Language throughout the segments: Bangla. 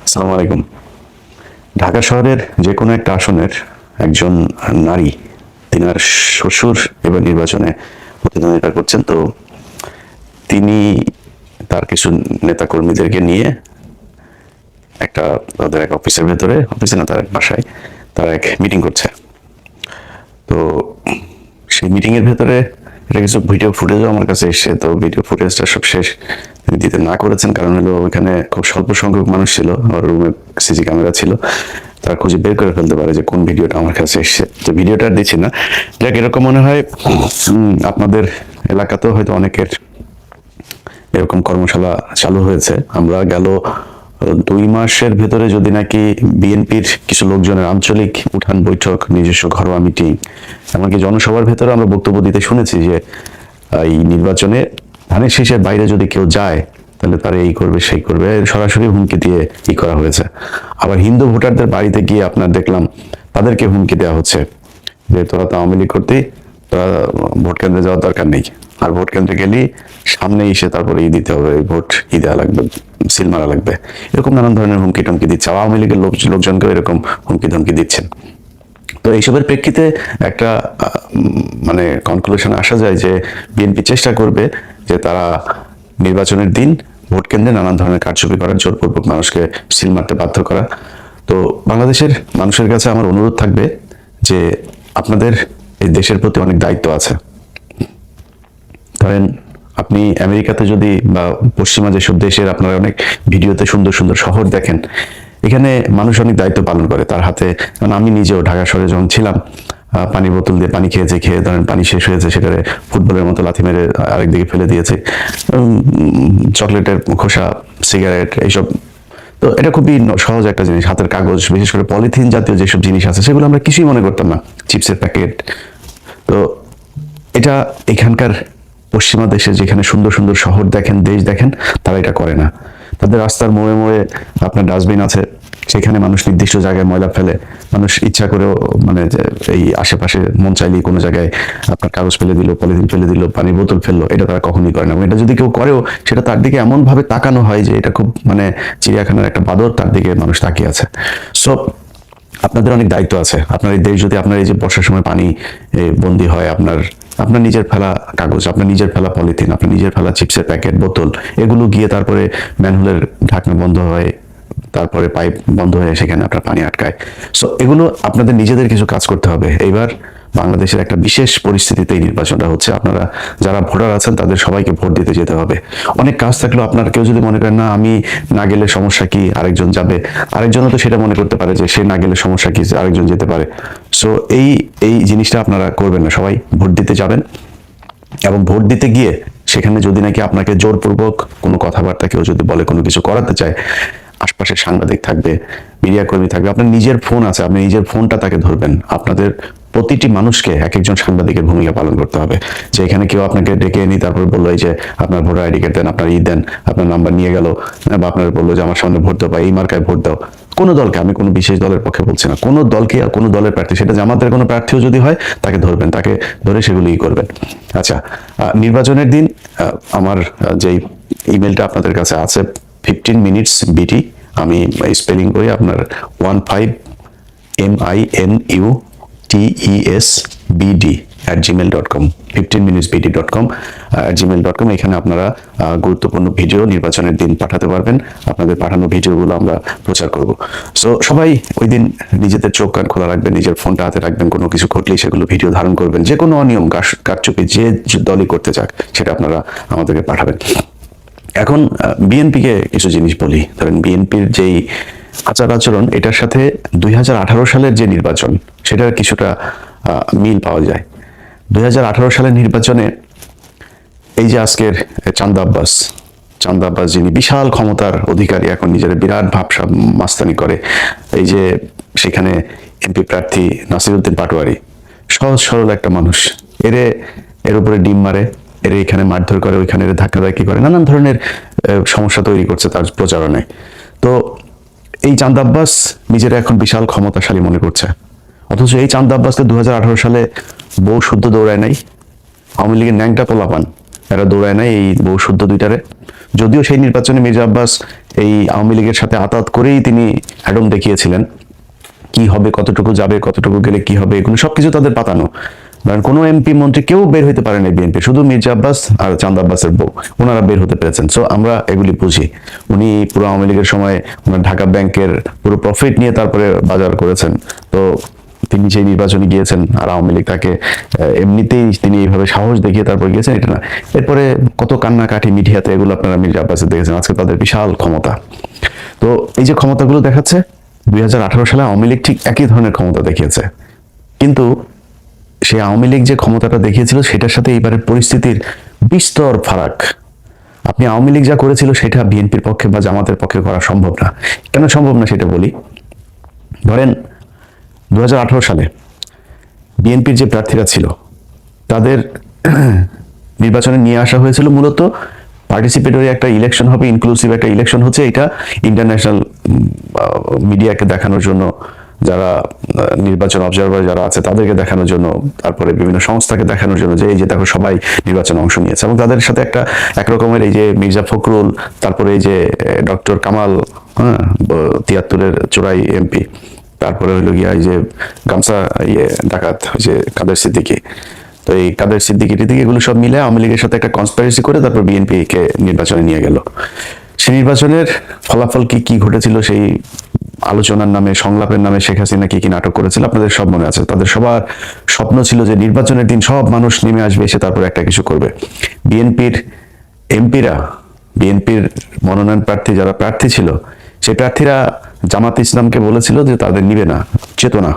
আসসালামু আলাইকুম। ঢাকা শহরের যে কোনো একটা আসনের একজন নারী, তিনার শ্বশুর এবার নির্বাচনে প্রতিদ্বন্দ্বিতা করছেন। তো তিনি তার কিছু নেতাকর্মীদেরকে নিয়ে একটা তাদের এক অফিসের ভেতরে, অফিসে না, তার এক বাসায় তারা এক মিটিং করছে। তো সেই মিটিং এর ভেতরে এটা কিছু ভিডিও ফুটেজও আমার কাছে এসছে। তো ভিডিও ফুটেজটা সব শেষ তিনি দিতে না করেছেন, কারণ হলো ওইখানে খুব স্বল্প সংখ্যক মানুষ ছিল, আর রুমে সিসি ক্যামেরা ছিল, তারা খুঁজে বের করে ফেলতে পারে যে কোন ভিডিওটা আমার কাছে এসছে। তো ভিডিওটা আর দিচ্ছি না। যাক, এরকম মনে হয় আপনাদের এলাকাতেও হয়তো অনেকের এরকম কর্মশালা চালু হয়েছে। আমরা গেল 2 মাসের ভেতরে যদি নাকি বিএনপির কিছু লোকজনের আঞ্চলিক উঠান বৈঠক, নিজস্ব ঘরোয়া মিটিং, এমনকি জনসভার ভেতরে আমরা বক্তব্য দিতে শুনেছি যে এই নির্বাচনে ধানের শীষের বাইরে যদি কেউ যায় তাহলে তারা এই করবে সেই করবে, সরাসরি হুমকি দিয়ে ই করা হয়েছে। আবার হিন্দু ভোটারদের বাড়িতে গিয়ে আপনার দেখলাম তাদেরকে হুমকি দেওয়া হচ্ছে যে তোরা তো আওয়ামী লীগ করতে, তোরা ভোট কেন্দ্রে যাওয়ার দরকার নেই, আর ভোট কেন্দ্রে গেলেই সামনে এসে তারপরে দিতে হবে, ভোট দেওয়া লাগবে, সিল মারা লাগবে, এরকম নানান ধরনের হুমকি টমকি দিচ্ছে। আওয়ামী লীগের লোকজনকেও এরকম হুমকি ধমকি দিচ্ছেন। তো এইসবের প্রেক্ষিতে একটা মানে কনক্লুশনে আসা যায় যে বিএনপি চেষ্টা করবে যে তারা নির্বাচনের দিন ভোট কেন্দ্রে নানান ধরনের কারচুপি করার, জোরপূর্বক মানুষকে সিল মারতে বাধ্য করা। তো বাংলাদেশের মানুষের কাছে আমার অনুরোধ থাকবে যে আপনাদের এই দেশের প্রতি অনেক দায়িত্ব আছে। ধরেন আপনি আমেরিকাতে যদি বা পশ্চিমা যেসব দেশের আপনারা অনেক ভিডিওতে সুন্দর সুন্দর শহর দেখেন, এখানে মানুষ অনেক দায়িত্ব পালন করে তার হাতে। কারণ আমি নিজেও ঢাকা শহরে যখন ছিলাম, পানির বোতল দিয়ে পানি খেয়ে ধরেন পানি শেষ হয়েছে, সেটারে ফুটবলের মতো লাথি মেরে আরেকদিকে ফেলে দিয়েছে, চকলেটের খোসা, সিগারেট, এইসব। তো এটা খুবই সহজ একটা জিনিস, হাতের কাগজ, বিশেষ করে পলিথিন জাতীয় যেসব জিনিস আছে সেগুলো আমরা কিছুই মনে করতাম না, চিপসের প্যাকেট। তো এটা এখানকার পশ্চিমা দেশে যেখানে সুন্দর সুন্দর শহর দেখেন, দেশ দেখেন, তারা এটা করে না। তাদের রাস্তার মোড়ে মোড়ে আপনার ডাস্টবিন আছে, সেখানে মানুষ নির্দিষ্ট জায়গায় ময়লা ফেলে। মানুষ ইচ্ছা করেও মানে এই আশেপাশে মন চাইলেই কোনো জায়গায় আপনার কাগজ ফেলে দিল, পলিথিন ফেলে দিল, পানির বোতল ফেললো, এটা তারা কখনোই করে না। এটা যদি কেউ করেও সেটা তার দিকে এমন ভাবে তাকানো হয় যে এটা খুব মানে চিড়িয়াখানার একটা বাদর, তার দিকে মানুষ তাকিয়ে আছে। সো আপনাদের অনেক দায়িত্ব আছে। আপনার এই দেশ যদি আপনার এই যে বর্ষার সময় পানি বন্দি হয়, আপনার আপনার নিজের ফেলা কাগজ, আপনার নিজের ফেলা পলিথিন, আপনার নিজের ফেলা চিপসের প্যাকেট, বোতল, এগুলো গিয়ে তারপরে ম্যানহোলের ঢাকনা বন্ধ হয়, তারপরে পাইপ বন্ধ হয়ে সেখানে আপনার পানি আটকায়। সো এগুলো আপনাদের নিজেদের কিছু কাজ করতে হবে। এইবার বাংলাদেশের একটা বিশেষ পরিস্থিতিতে এই নির্বাচনটা হচ্ছে। আপনারা যারা ভোটার আছেন তাদের সবাইকে ভোট দিতে যেতে হবে। অনেক কাজ থাকলেও আপনার কেউ যদি মনে করেন না আমি না গেলে সমস্যা কি, আরেকজন যাবে, আরেকজনও তো সেটা মনে করতে পারে যে সে না গেলে সমস্যা কি, আরেকজন যেতে পারে। সো এই এই জিনিসটা আপনারা করবেন না, সবাই ভোট দিতে যাবেন। এবং ভোট দিতে গিয়ে সেখানে যদি নাকি আপনাকে জোরপূর্বক কোনো কথাবার্তা কেউ যদি বলে, কোনো কিছু করাতে চায়, আশপাশে সাংবাদিক থাকবে, মিডিয়া কর্মী থাকবে, আপনার নিজের ফোন আছে, আপনি নিজের ফোনটা তাকে ধরবেন। আপনাদের প্রতিটি মানুষকে এক একজন সাংবাদিকের ভূমিকা পালন করতে হবে। যে এখানে কেউ আপনাকে ডেকে এনে তারপর বললো এই যে আপনার ভোটার আইডি কার্ড দেন, আপনার দেন, আপনার নাম্বার নিয়ে গেল, বা আপনার বললো যে আমার সামনে ভোট দাও বা এই মার্কায় ভোট দাও। কোনো দলকে, আমি কোনো বিশেষ দলের পক্ষে বলছি না, কোনো দলকে আর কোনো দলের প্রার্থী, সেটা জামাতের কোনো প্রার্থীও যদি হয় তাকে ধরবেন, তাকে ধরে সেগুলিই করবেন। আচ্ছা, নির্বাচনের দিন আমার যেই ইমেলটা আপনাদের কাছে আছে 15 মিনিটস বিটি, আমি স্পেলিং করি আপনার 15minutesbd@gmail.com, 15minutesbd.com @gmail.com। এখানে আপনারা গুরুত্বপূর্ণ ভিডিও নির্বাচনের দিন পাঠাতে পারবেন। আপনাদের পাঠানো ভিডিওগুলো আমরা প্রচার করব। সো সবাই ওই দিন নিজেদের চোখ কান খোলা রাখবেন, নিজের ফোনটা হাতে রাখবেন, কোনো কিছু ঘটলেই সেগুলো ভিডিও ধারণ করবেন। যে কোনো অনিয়ম, কারচুপি যে দলই করতে চাক সেটা আপনারা আমাদেরকে পাঠাবেন। এখন বিএনপিকে কিছু জিনিস বলি। ধরেন বিএনপির যেই আচার আচরণ, এটার সাথে 2018 সালের যে নির্বাচন, সেটার কিছুটা মিল পাওয়া যায়। 2018 সালের নির্বাচনে এই যে আজকের চান্দা আব্বাস যিনি বিশাল ক্ষমতার অধিকারী, এখন নিজের বিরাট ভাবসা মাস্তানি করে, এই যে সেখানে এমপি প্রার্থী নাসিরউদ্দিন পাটোয়ারি, সহজ সরল একটা মানুষ, এর উপরে ডিম মারে, এর এখানে মারধর করে, ওইখানে ধাক্কাধাক্কি করে, নানান ধরনের সমস্যা তৈরি করছে তার প্রচারণায়। তো এই চান্দা আব্বাস নিজেরা এখন বিশাল ক্ষমতাশালী মনে করছে। অথচ এই চান্দা আব্বাসকে 2018 সালে বউ শুদ্ধ দৌড়ায় নাই, আওয়ামী লীগের ন্যাংটা পোলাপান এরা দৌড়ায় নাই এই বউ শুদ্ধ দুইটারে। যদিও সেই নির্বাচনে মির্জা আব্বাস এই আওয়ামী লীগের সাথে আতাত করেই তিনি অ্যাডম দেখিয়েছিলেন কি হবে, কতটুকু যাবে, কতটুকু গেলে কি হবে, এগুলো সবকিছু তাদের পাতানো। কারণ কোনো এমপি মন্ত্রী কেউ বের হতে পারে না বিএনপি, শুধু মির্জা আব্বাস আর চাঁদ আব্বাসের বউ, ওনারা বের হতে পেরেছেন। সো আমরা এগুলি বুঝি। উনি পুরো আওয়ামী লীগের সময় ওনার ঢাকা ব্যাংকের পুরো প্রফিট নিয়ে তারপরে বাজার করেছেন। তো তিনি সেই নির্বাচনে গিয়েছেন, আর আওয়ামী লীগ তাকে এমনিতেই তিনি এইভাবে সাহস দেখিয়ে তারপর গিয়েছেন, এটা না। এরপরে কত কান্নাকাটি মিডিয়াতে, এগুলো আপনারা মির্জা আব্বাসে দেখেছেন। আজকে তাদের বিশাল ক্ষমতা। তো এই যে ক্ষমতাগুলো দেখাচ্ছে, 2018 সালে আওয়ামী লীগ ঠিক একই ধরনের ক্ষমতা দেখিয়েছে, কিন্তু সেই আওয়ামী লীগ যে ক্ষমতাটা দেখিয়েছিল সেটার সাথে এইবারের পরিস্থিতির বিস্তর ফারাক। আপনি আওয়ামী লীগ যা করেছিল সেটা বিএনপির পক্ষে বা জামাতের পক্ষে করা সম্ভব না। কেন সম্ভব না সেটা বলি। ধরেন 2018 সালে বিএনপির যে প্রার্থীরা ছিল তাদের নির্বাচনে নিয়ে আসা হয়েছিল মূলত পার্টিসিপেটরি একটা ইলেকশন হবে, ইনক্লুসিভ একটা ইলেকশন হচ্ছে, এটা ইন্টারন্যাশনাল মিডিয়াকে দেখানোর জন্য, যারা নির্বাচন অবজারভার যারা আছে তাদেরকে দেখানোর জন্য, তারপরে বিভিন্ন সংস্থাকে দেখানোর জন্য যে এই যে দেখো সবাই নির্বাচনে অংশ নিয়েছে। এবং তাদের সাথে একটা একরকমের এই যে মির্জা ফখরুল, তারপরে এই যে ডক্টর কামাল, 73-এর চোরাই এমপি, তারপরে হইলো গিয়া এই যে গামছা ডাকাত যে কাদের সিদ্দিকী, তো এই কাদের সিদ্দিকী এগুলো সব মিলে আওয়ামী লীগের সাথে একটা কনস্পিরেসি করে তারপর বিএনপি কে নির্বাচনে নিয়ে গেল। সেই নির্বাচনের ফলাফল কি কি ঘটেছিল, সেই আলোচনার নামে, সংলাপের নামে শেখ হাসিনা কি কি নাটক করেছিল আপনাদের সব মনে আছে। তাদের সবার স্বপ্ন ছিল যে নির্বাচনের দিন সব মানুষ নেমে আসবে, এসে তারপর একটা কিছু করবে। বিএনপির এমপিরা, বিএনপির মনোনয়ন প্রার্থী যারা প্রার্থী ছিল, সেই প্রার্থীরা জামাত ইসলামকে বলেছিল যে তাদের নিবে না, চেতনা।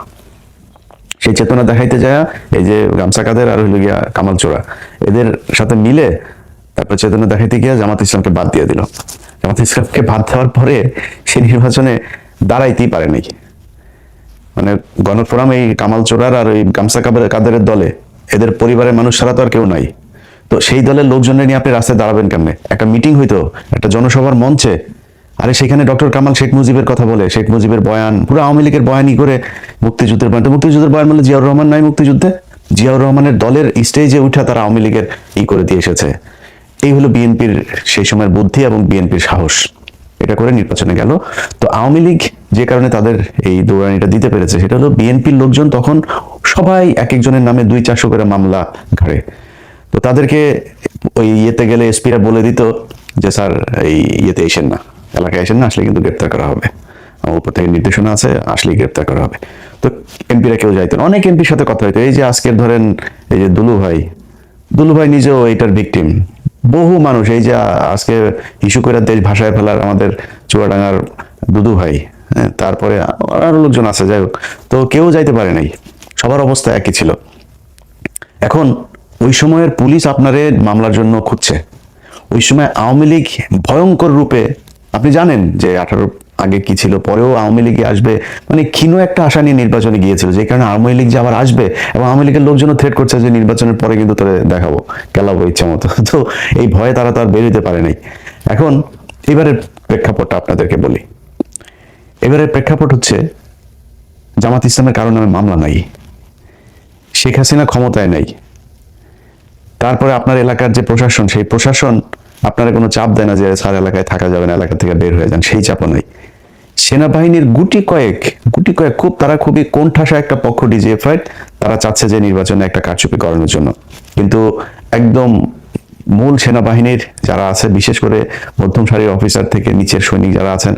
সেই চেতনা দেখাইতে যায় এই যে গামছা কাদের আর হইল গিয়া কামাল চোরা, এদের সাথে মিলে তারপর চেতনা দেখাইতে গিয়া জামাত ইসলামকে বাদ দিয়ে দিল। জামাত ইসলামকে বাদ দেওয়ার পরে সেই নির্বাচনে দাঁড়াইতেই পারে নাই। মানে গণফোরাম এই কামাল চোরার আর ওই গামছা কাদেরের দলে এদের পরিবারের মানুষ ছাড়া তো আর কেউ নাই। তো সেই দলের লোকজনের নিয়ে আপনি রাস্তায় দাঁড়াবেন কেমনে? একটা মিটিং হইতো, একটা জনসভার মঞ্চে, আরে সেখানে ডক্টর কামাল শেখ মুজিবের কথা বলে, শেখ মুজিবের বয়ান, পুরো আওয়ামী লীগের বয়ানই করে মুক্তিযুদ্ধের বয়ান। তো মুক্তিযুদ্ধের বয়ান বলে জিয়াউর রহমান নাই মুক্তিযুদ্ধে, জিয়াউর রহমানের দলের স্টেজে উঠা তারা আওয়ামী লীগের করে দিয়ে এসেছে। এই হলো বিএনপির সেই সময়ের বুদ্ধি এবং বিএনপির সাহস। এটা করে নির্বাচনে গেল। তো আওয়ামী লীগ যে কারণে তাদের এই দৌড়ানিটা দিতে পেরেছে সেটা হলো বিএনপির লোকজন তখন সবাই এক একজনের নামে 200-400 করে মামলা ঘাড়ে। তো তাদেরকে ওই ইয়েতে গেলে এসপিরা বলে দিত যে স্যার এই ইয়েতে এসেন না, এলাকায় এসেন না, আসলে কিন্তু গ্রেপ্তার করা হবে, আমার উপর থেকে নির্দেশনা আছে, আসলেই গ্রেপ্তার করা হবে। তো এমপিরা কেউ যাইতেন। অনেক এমপির সাথে কথা হইতো। এই যে আজকের ধরেন এই যে দুলু ভাই নিজেও এইটার ভিকটিম। বহু মানুষ এই যে আজকে ইস্যু করে দেশ ভাষায় ফেলার আমাদের চুয়াডাঙ্গার দুদু ভাই, তারপরে আরো লোকজন আছে, যাই হোক, তো কেউ যাইতে পারে নাই, সবার অবস্থা একই ছিল। এখন ওই সময়ের পুলিশ আপনারে মামলার জন্য খুঁজছে। ওই সময় আওয়ামী লীগ ভয়ঙ্কর রূপে, আপনি জানেন যে 18 আগে কি ছিল, পরেও আওয়ামী লীগে আসবে, মানে ক্ষীণ একটা আশা নিয়ে নির্বাচনে গিয়েছিল, যে কারণে আওয়ামী লীগ যে আবার আসবে, এবং আওয়ামী লীগের লোকজনও থ্রেট করছে যে নির্বাচনের পরে কিন্তু তোরে দেখাবো, খেলাবো ইচ্ছা মতো। তো এই ভয়ে তারা তো আর বের হতে পারে নাই। এখন এবারের প্রেক্ষাপটটা আপনাদেরকে বলি। এবারের প্রেক্ষাপট হচ্ছে জামাত ইসলামের কারো নামে মামলা নাই, শেখ হাসিনা ক্ষমতায় নাই, তারপরে আপনার এলাকার যে প্রশাসন, সেই প্রশাসন আপনারা কোনো চাপ দেয় না যে স্যার এলাকায় থাকা যাবে না, এলাকা থেকে বের হয়ে যান, সেই চাপও নাই। সেনাবাহিনীর গুটি কয়েক তারা খুবই কোণঠাসা একটা পক্ষ, ডিজিএফআই, তারা চাচ্ছে যে নির্বাচনে একটা কারচুপি করানোর জন্য। কিন্তু একদম মূল সেনাবাহিনীর যারা আছে, বিশেষ করে মধ্যম সারির অফিসার থেকে নিচের সৈনিক যারা আছেন,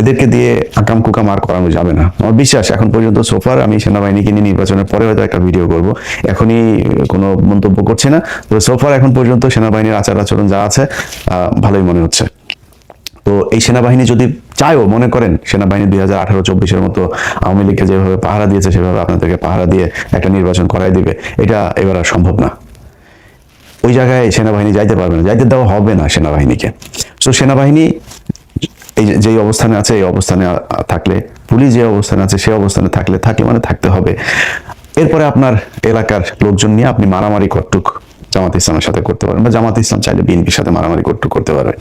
এদেরকে দিয়ে আকাম কুকাম আর করানো যাবে না। আমার বিশ্বাস এখন পর্যন্ত সোফার, আমি সেনাবাহিনীকে নিয়ে নির্বাচনের পরে হয়তো একটা ভিডিও করব, এখনই কোনো মন্তব্য করছি না, তো সোফার এখন পর্যন্ত সেনাবাহিনীর আচার আচরণ যা আছে ভালোই মনে হচ্ছে। তো এই সেনাবাহিনী যদি চায়ও, মনে করেন সেনাবাহিনী 2018-24-এর মতো আওয়ামী লীগকে যেভাবে পাহারা দিয়েছে সেভাবে আপনাদেরকে পাহারা দিয়ে একটা নির্বাচন করাই দিবে, এটা এবার আর সম্ভব না। ওই জায়গায় সেনাবাহিনী যাইতে পারবে না, যাইতে দেওয়া হবে না সেনাবাহিনীকে। তো সেনাবাহিনী এই যেই অবস্থানে আছে, এই অবস্থানে থাকলে, পুলিশ যে অবস্থানে আছে সেই অবস্থানে থাকলে মানে থাকতে হবে। এরপরে আপনার এলাকার লোকজন নিয়ে আপনি মারামারি কটুক জামাত ইসলামের সাথে করতে পারেন, বা জামাত ইসলাম চাইলে বিএনপির সাথে মারামারি কটুক করতে পারবে।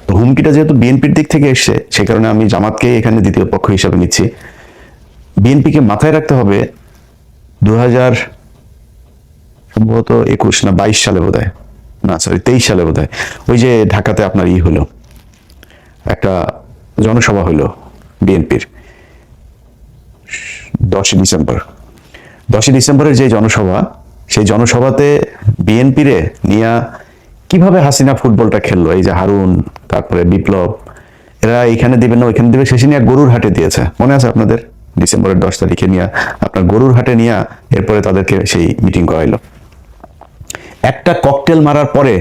তো হুমকিটা যেহেতু বিএনপির দিক থেকে এসছে, সেই কারণে আমি জামাতকে এখানে দ্বিতীয় পক্ষ হিসাবে নিচ্ছি। বিএনপিকে মাথায় রাখতে হবে 2000 সম্ভবত 21 না 22 সালে বোধ হয়, না সরি 23 সালে বোধ হয়, ওই যে ঢাকাতে আপনার হলো একটা জনসভা হইল বিএনপির 10ই ডিসেম্বর। 10ই ডিসেম্বরের যে জনসভা, সেই জনসভাতে বিএনপিরে নিয়া কিভাবে হাসিনা ফুটবলটা খেললো, এই যে হারুন, তারপরে বিপ্লব, এরা এখানে দিবে না ওইখানে দিবে, শেষে নিয়ে গরুর হাটে দিয়েছে, মনে আছে আপনাদের? ডিসেম্বরের 10 তারিখে নিয়ে আপনার গরুর হাটে নিয়ে এরপরে তাদেরকে সেই মিটিং করাইলো। একটা ককটেল মারার পরে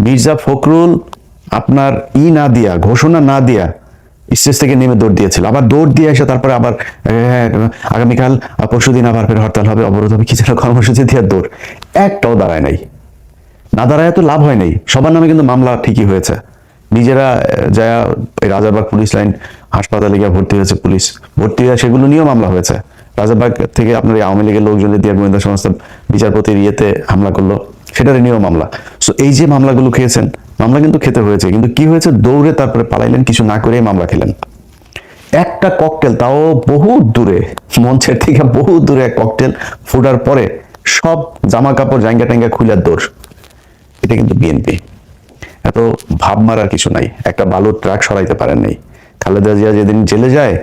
মির্জা ফখরুল আপনার না দিয়া, ঘোষণা না দিয়া স্টেজ থেকে নেমে দৌড় দিয়েছিল, আবার দৌড় দিয়ে এসে তারপরে আবার আগামীকাল পরশুদিন আবার ফের হরতাল হবে, অবরোধ হবে, কিছু কর্মসূচি দিয়ে দৌড়। একটাও দাঁড়ায় নাই, না দাঁড়ায় তো লাভ হয় নাই। সবার নামে কিন্তু মামলা ঠিকই হয়েছে। নিজেরা যা এই রাজারবাগ পুলিশ লাইন হাসপাতালে গিয়ে ভর্তি হয়েছে, পুলিশ ভর্তি হয়ে সেগুলো নিয়েও মামলা হয়েছে। রাজারবাগ থেকে আপনার আওয়ামী লীগের লোকজন দিয়ে গোয়েন্দা সংস্থা বিচারপতির ইয়েতে হামলা করলো, সেটার নিয়েও মামলা। সো এই যে মামলাগুলো খেয়েছেন, মামলা কিন্তু খেতে হয়েছে, কিন্তু কি হয়েছে, দৌড়ে তারপরে পালাইলেন, কিছু না করে মামলা খেলেন। একটা ককটেল, তাও বহু দূরে, মঞ্চের থেকে বহু দূরে ককটেল ফুটার পরে সব জামা কাপড় জাঙ্গা টাঙ্গা খুলার দৌড়। এটা কিন্তু বিএনপি। এত ভাব মারার কিছু নাই, একটা বালুর ট্রাক সরাইতে পারেন নাই। খালেদা জিয়া যেদিন জেলে যায়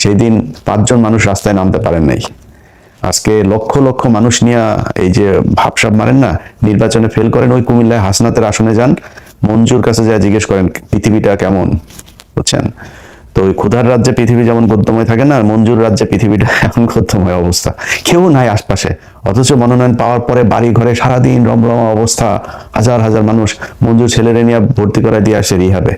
সেই দিন 5 জন মানুষ রাস্তায় নামতে পারেন নাই। আজকে লক্ষ লক্ষ মানুষ নিয়ে এই যে ভাবসাব মারেন না, নির্বাচনে ফেল করেন, ওই কুমিল্লায় হাসনাতের আসনে যান, মঞ্জুর কাছে যা জিজ্ঞেস করেন পৃথিবীটা কেমন, বুঝছেন? তো ওই ক্ষুধার রাজ্যে পৃথিবী যেমন গদ্যময় থাকে না, মঞ্জুর রাজ্যে পৃথিবীটা এখন গদ্যময় অবস্থা, কেউ নাই আশপাশে। অথচ মনোনয়ন পাওয়ার পরে বাড়ি ঘরে সারাদিন রমরমা অবস্থা, হাজার হাজার মানুষ মঞ্জুর ছেলেরে নিয়ে ভর্তি করা দিয়ে আসে রিহাবে,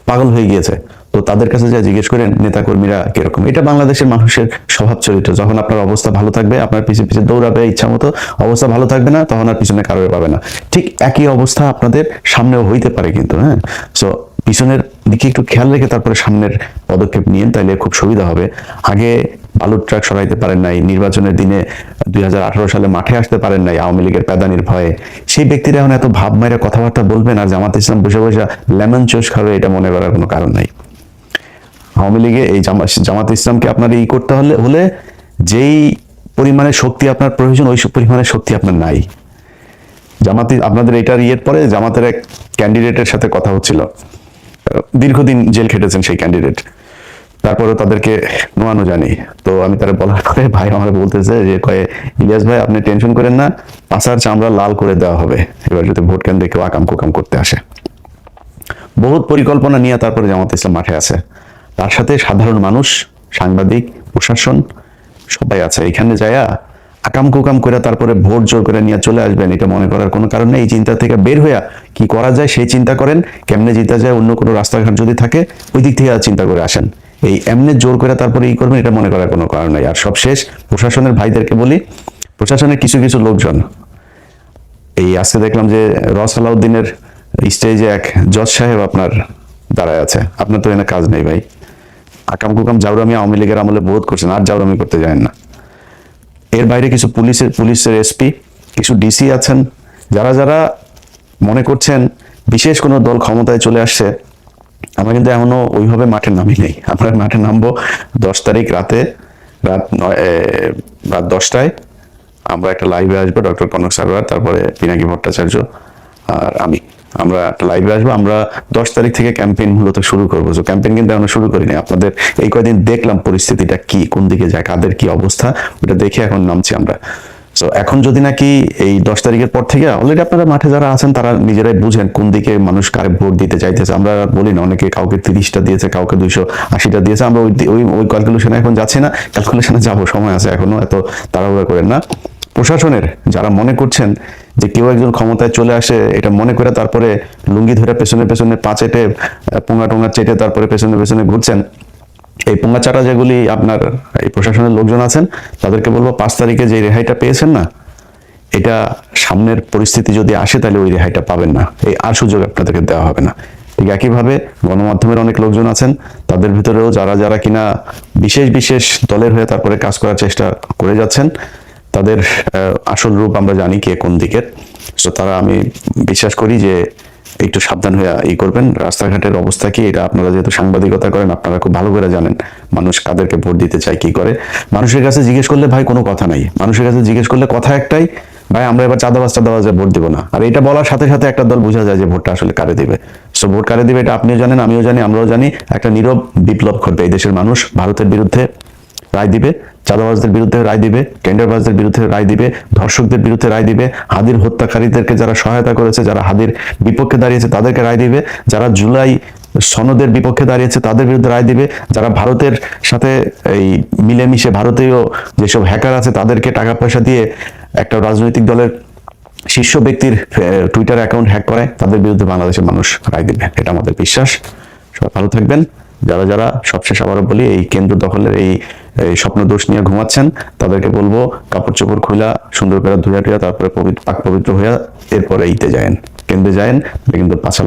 পাগল হয়ে গিয়েছে। তো তাদের কাছে যা জিজ্ঞেস করেন নেতাকর্মীরা কিরকম। এটা বাংলাদেশের মানুষের স্বভাব চরিত্র। যখন আপনার অবস্থা ভালো থাকবে আপনার পিছিয়ে পিছিয়ে দৌড়াবে ইচ্ছা মতো, অবস্থা ভালো থাকবে না তখন আর পিছনে কারোর পাবে না। ঠিক একই অবস্থা আপনাদের সামনেও হইতে পারে কিন্তু, হ্যাঁ। সো পিছনের দিকে একটু খেয়াল রেখে তারপরে সামনের পদক্ষেপ নিয়েন, তাইলে খুব সুবিধা হবে। আগে বালুর ট্রাক সরাইতে পারেন নাই, নির্বাচনের দিনে 2018 সালে মাঠে আসতে পারেন নাই আওয়ামী লীগের প্যাদানির ভয়ে, সেই ব্যক্তিরা এখন এত ভাব মাইরা কথাবার্তা বলবেন আর জামাত ইসলাম বসে বসে লেমন চুষ খাবে, এটা মনে করার কোনো কারণ নাই। আওয়ামী লীগে এই জামাত ইসলামকে আপনার করতে হলে যেই পরিমাণে শক্তি আপনার প্রয়োজন, ওই পরিমাণে শক্তি আপনার নাই। জামাতি আপনাদের এটার পরে জামাতের এক ক্যান্ডিডেটের সাথে কথা হচ্ছিল, দীর্ঘদিন জেল খেটেছেন সেই ক্যান্ডিডেট, তারপরে তাদেরকে নোয়ানো জানি। তো আমি তারা বলার পরে ভাই আমার বলতেছে যে ইলিয়াস ভাই আপনি টেনশন করেন না, পাশার চামড়া লাল করে দেওয়া হবে এবার যদি ভোট কেন্দ্রে কেউ আকাম কুকাম করতে আসে। বহুত পরিকল্পনা নিয়ে তারপরে জামাত ইসলাম মাঠে আছে, তার সাথে সাধারণ মানুষ, সাংবাদিক, প্রশাসন সবাই আছে। এখানে যায়া আকাম কুকাম করে তারপরে ভোট জোর করে নিয়ে চলে আসবেন, এটা মনে করার কোনো কারণ নেই। এই চিন্তা থেকে বের হইয়া কি করা যায় সেই চিন্তা করেন, কেমনে জিতা যায়, অন্য কোনো রাস্তাঘাট যদি থাকে ওই দিক থেকে চিন্তা করে আসেন। এই এমনি জোর করে তারপরে করবেন, এটা মনে করার কোনো কারণ নাই। আর সবশেষ প্রশাসনের ভাইদেরকে বলি, প্রশাসনের কিছু কিছু লোকজন, এই আজকে দেখলাম যে রসালাউদ্দিনের স্টেজে এক জজ সাহেব আপনার দাঁড়ায় আছে। আপনার তো এনে কাজ নেই ভাই, আকাম কুকাম জাউরামি আওয়ামী লীগের আমলে বোধ করছেন, আর জাউরামি করতে যায় না। এর বাইরে কিছু পুলিশের এসপি, কিছু ডিসি আছেন, যারা যারা মনে করছেন বিশেষ কোনো দল ক্ষমতায় চলে আসছে, আমরা কিন্তু এখনো ওইভাবে মাঠে নামি নেই। আমরা মাঠে নামবো 10 তারিখ রাত 10টায়। আমরা একটা লাইভে আসবো, ডক্টর কনক সারওয়ার, তারপরে পিনাকি ভট্টাচার্য আর আমরা একটা লাইভে আসবো। আমরা 10 তারিখ থেকে ক্যাম্পেইন মূলত শুরু করবো। তো ক্যাম্পেইন কিন্তু আমরা শুরু করিনি, আপনাদের এই কয়েকদিন দেখলাম পরিস্থিতিটা কি, কোন দিকে যায়, কাদের কি অবস্থা, ওটা দেখে এখন নামছি আমরা। তো এখন যদি নাকি এই 10 তারিখের পর থেকে অলরেডি আপনারা মাঠে যারা আছেন তারা নিজেরাই বুঝেন কোন দিকে মানুষ কারে ভোট দিতে চাইতেছে। আমরা বলি না, অনেকে কাউকে 30টা দিয়েছে, কাউকে 280টা দিয়েছে, আমরা ওই ক্যালকুলেশনে এখন যাচ্ছি না, ক্যালকুলেশনে যাবো, সময় আছে এখনো, এত তাড়াহুড়া করেন না। প্রশাসনের যারা মনে করছেন যে কেউ একজন ক্ষমতায় চলে আসে এটা মনে করে তারপরে লুঙ্গি ধরে পেছনে পেছনে পা চেটে পোঙা টোঙা চেটে তারপরে পেছনে পেছনে ঘুরছেন, এই পোঙা চাটা যেগুলি আপনার এই প্রশাসনের লোকজন আছেন তাদেরকে বলবো 5 তারিখে যে রেহাইটা পেয়েছেন না, এটা সামনের পরিস্থিতি যদি আসে তাহলে ওই রেহাইটা পাবেন না, এই আর সুযোগ আপনাদেরকে দেওয়া হবে না। ঠিক একইভাবে গণমাধ্যমের অনেক লোকজন আছেন, তাদের ভিতরেও যারা যারা কিনা বিশেষ বিশেষ দলের হয়ে তারপরে কাজ করার চেষ্টা করে যাচ্ছেন, তাদের আসল রূপ আমরা জানি কে কোন দিকের। তো তারা, আমি বিশ্বাস করি যে একটু সাবধান হয়ে করবেন। রাস্তাঘাটের অবস্থা কি, এটা আপনারা যেহেতু সাংবাদিকতা করেন আপনারা খুব ভালো করে জানেন মানুষ কাদেরকে ভোট দিতে চায়, কি করে। মানুষের কাছে জিজ্ঞেস করলে ভাই কোনো কথা নাই, মানুষের কাছে জিজ্ঞেস করলে কথা একটাই, ভাই আমরা এবার চাঁদাবাজে ভোট দিব না। আর এটা বলার সাথে সাথে একটা দল বোঝা যায় যে ভোটটা আসলে কারে দিবে। সো ভোট কারে দিবে এটা আপনিও জানেন, আমিও জানি, আমরাও জানি। একটা নীরব বিপ্লব ঘটবে, এই দেশের মানুষ ভারতের বিরুদ্ধে রায় দিবে, চাঁদাবাজদের বিরুদ্ধে রায় দিবে, টেন্ডারবাজদের বিরুদ্ধে রায় দিবে, ধর্ষকদের বিরুদ্ধে রায় দিবে, হাদির হত্যাকারীদেরকে যারা সহায়তা করেছে, যারা হাদির বিপক্ষে দাঁড়িয়েছে তাদেরকে রায় দিবে, যারা জুলাই সনদের বিপক্ষে দাঁড়িয়েছে তাদের বিরুদ্ধে রায় দিবে, যারা ভারতের সাথে এই মিলেমিশে ভারতীয় যেসব হ্যাকার আছে তাদেরকে টাকা পয়সা দিয়ে একটা রাজনৈতিক দলের শীর্ষ ব্যক্তির টুইটার অ্যাকাউন্ট হ্যাক করে তাদের বিরুদ্ধে বাংলাদেশের মানুষ রায় দিবে, এটা আমাদের বিশ্বাস। সবাই ভালো থাকবেন। যারা যারা সবশেষ আবারও বলি এই কেন্দ্র দখলের এই স্বপ্ন দোষ নিয়ে ঘুমাচ্ছেন তাদেরকে বলবো কাপড় চোপড় খুলা সুন্দর করে ধুয়া টুয়া তারপরে পাক পবিত্র হইয়া এরপরে ইতে যায়েন, কেন্দ্রে যায়েন, কিন্তু পাছা